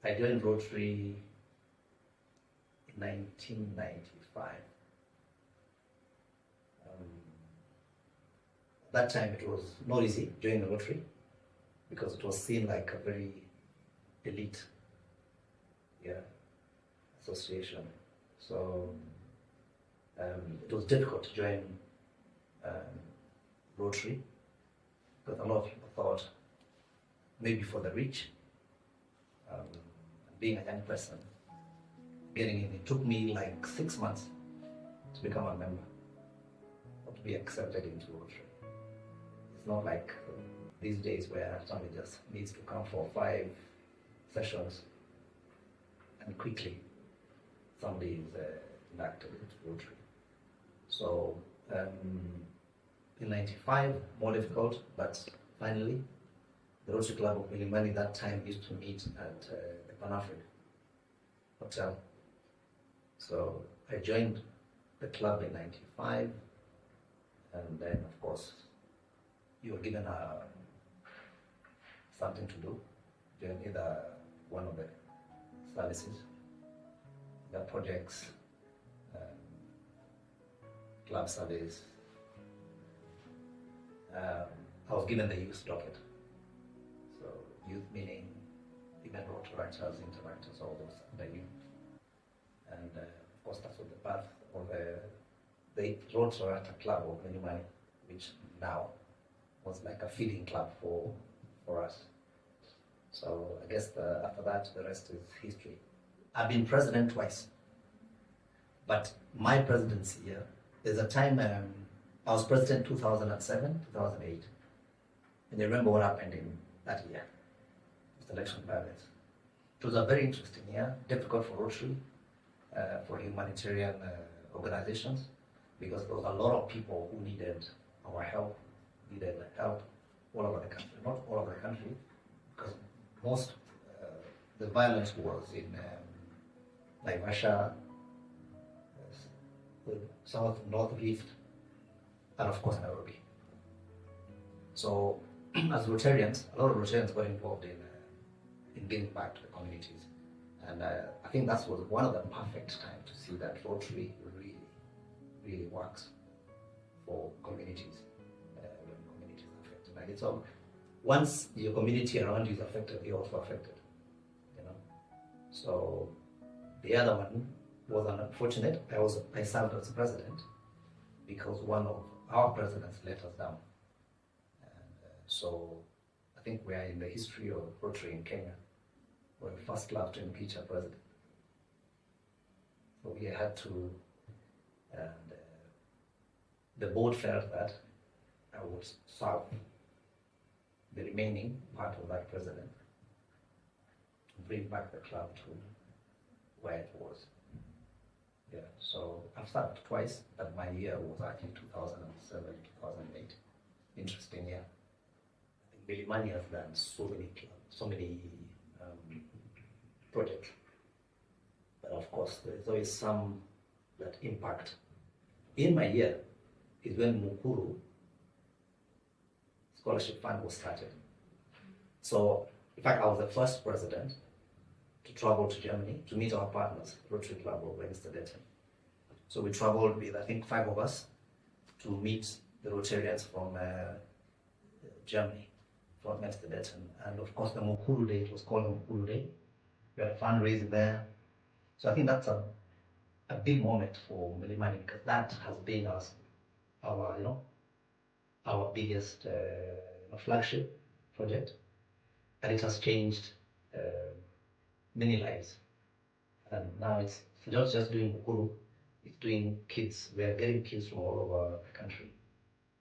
I joined Rotary in 1995. That time it was not easy joining Rotary because it was seen like a very elite association. So it was difficult to join Rotary because a lot of people thought maybe for the rich. Being a young person, getting in, it took me like 6 months to become a member or to be accepted into Rotary. It's not like these days where somebody just needs to come for 5 sessions and quickly somebody is inducted into Rotary. So in 95, more difficult, but finally the Rotary Club of Milimani that time used to meet at the Pan-African Hotel. So I joined the club in 95, and then of course you were given something to do during either one of the services, the projects, club service. I was given the youth docket. So youth meaning event writers, interactors, all those under youth. And of course that's what the path of the Rotary Club of Milimani, which now was like a feeding club for us. So I guess after that, the rest is history. I've been president twice, but my presidency here, there's a time I was president 2007, 2008. And you remember what happened in that year, with election violence. It was a very interesting year, difficult for Rotary, for humanitarian organizations, because there was a lot of people who needed our help, all over the country. Not all over the country, because most the violence was in like Russia, South, North Rift, and of course Nairobi. So as Rotarians, a lot of Rotarians got involved in giving back to the communities. And I think that was one of the perfect time to see that Rotary really works for communities, when communities are affected. Like it's all, once your community around you is affected, you're also affected, you know. So the other one was unfortunate. I served as president because one of our presidents let us down. So I think we are in the history of Rotary in Kenya. We're the first club to impeach a president. So we had to, and the board felt that I would serve the remaining part of that president to bring back the club to where it was. Yeah, so I've served twice, but my year was actually 2007, 2008. Interesting year. Milimani has done so many projects, but of course there's always some that impact. In my year is when Mukuru Scholarship Fund was started. So in fact I was the first president to travel to Germany to meet our partners, Rotary Club of Amsterdam. So we traveled with I think 5 of us to meet the Rotarians from Germany, from Amsterdam, and of course the Mukuru Day, it was called Mukuru Day. We had fundraising there. So I think that's a big moment for Milimani because that has been our biggest flagship project, and it has changed many lives. And now it's not just doing Mukuru, it's doing kids. We are getting kids from all over the country.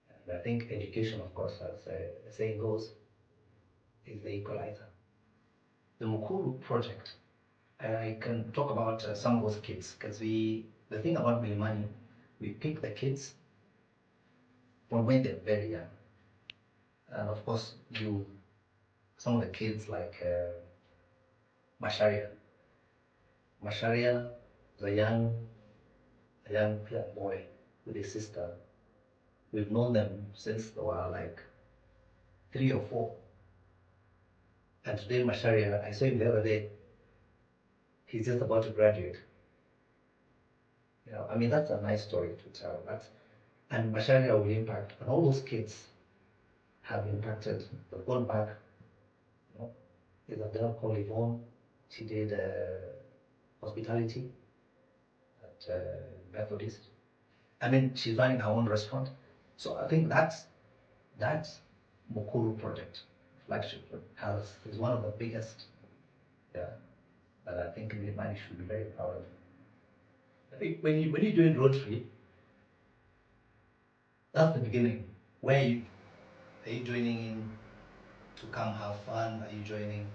And I think education, of course, as the saying goes, is the equalizer. The Mukuru project, I can talk about some of those kids, because the thing about Milimani, we pick the kids from when they're very young. And of course, some of the kids like Masharia is a young boy with his sister. We've known them since they were like 3 or 4. And today Masharia, I saw him the other day, he's just about to graduate. You know, I mean, that's a nice story to tell. And Masharia will impact, and all those kids have impacted. They've gone back. You know, there's a girl called Yvonne. She did hospitality at Methodist. I mean, she's running her own restaurant. So I think that's Mukuru project, flagship, is one of the biggest. Yeah, that I think Milimani should be very proud of. I think when you're doing Rotary, that's the beginning. Are you joining in to come have fun? Are you joining?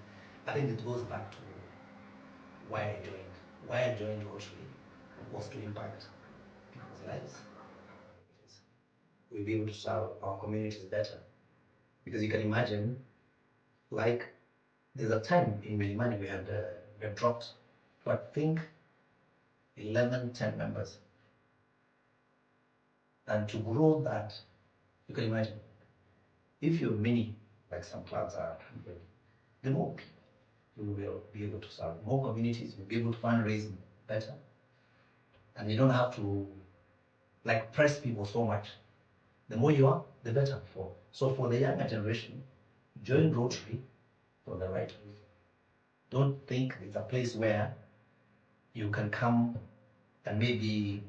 I think it goes back to why I joined. Why I joined Rotary was to impact people's lives. We'll be able to serve our communities better. Because you can imagine, like, there's a time in Milimani we had dropped, but think 11, 10 members. And to grow that, you can imagine, if you're many, like some clubs are, the more people you will be able to serve, more communities, you'll be able to fundraise better. And you don't have to like press people so much. The more you are, the better for. So for the younger generation, join Rotary for the right reason. Don't think it's a place where you can come and maybe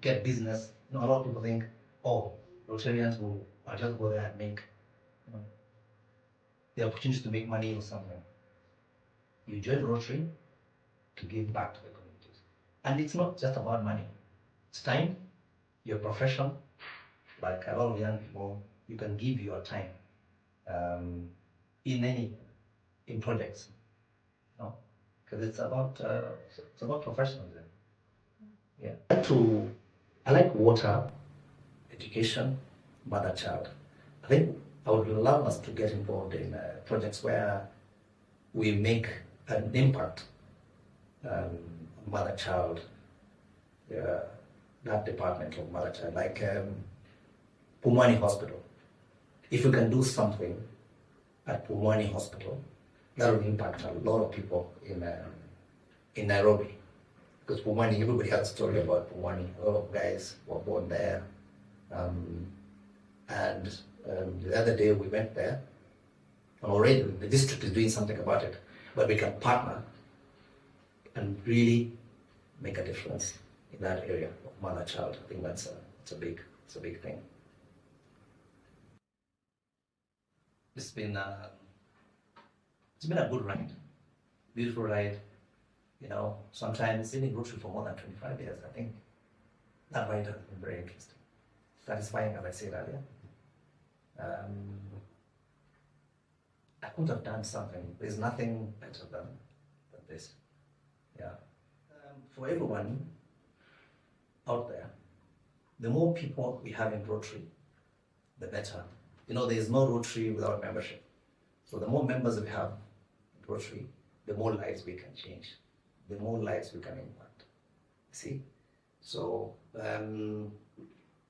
get business. You know, a lot of people think, oh, Rotarians will I'll just go there and make the opportunity to make money or something. You join Rotary to give back to the communities. And it's not just about money. It's time, your profession, like a lot of young people, you can give your time in projects. No? Because it's about professionalism. Yeah. I like water, education, mother child. I think I would love us to get involved in projects where we make an impact mother child, that department of mother child, like Pumwani Hospital. If we can do something at Pumwani Hospital, that will impact a lot of people in Nairobi. Because Pumwani, everybody has a story about Pumwani. A lot of guys were born there. The other day we went there, and already the district is doing something about it. But we can partner and really make a difference in that area of mother-child. I think it's a big thing. It's been a good ride, beautiful ride. You know, sometimes sitting Rotary for more than 25 years, I think that ride has been very interesting, satisfying, as I said earlier. I could have done something. There's nothing better than this. Yeah. For everyone out there, the more people we have in Rotary, the better. You know, there is no Rotary without membership. So the more members we have in Rotary, the more lives we can change, the more lives we can impact. See? So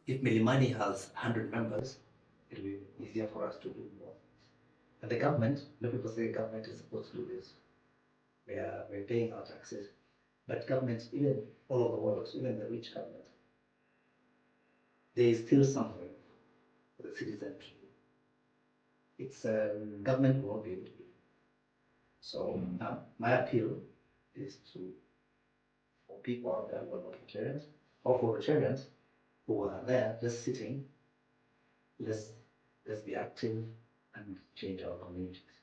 if Milimani has 100 members, it will be easier for us to do more. And the government, many people say government is supposed to do this. We're paying our taxes. But governments, even all over the world, even the rich government, there is still something for the citizen to do. It's government won't be able to do. So my appeal is for people out there who are not Rotarians, or for Rotarians who are there just sitting, let's be active and change our communities.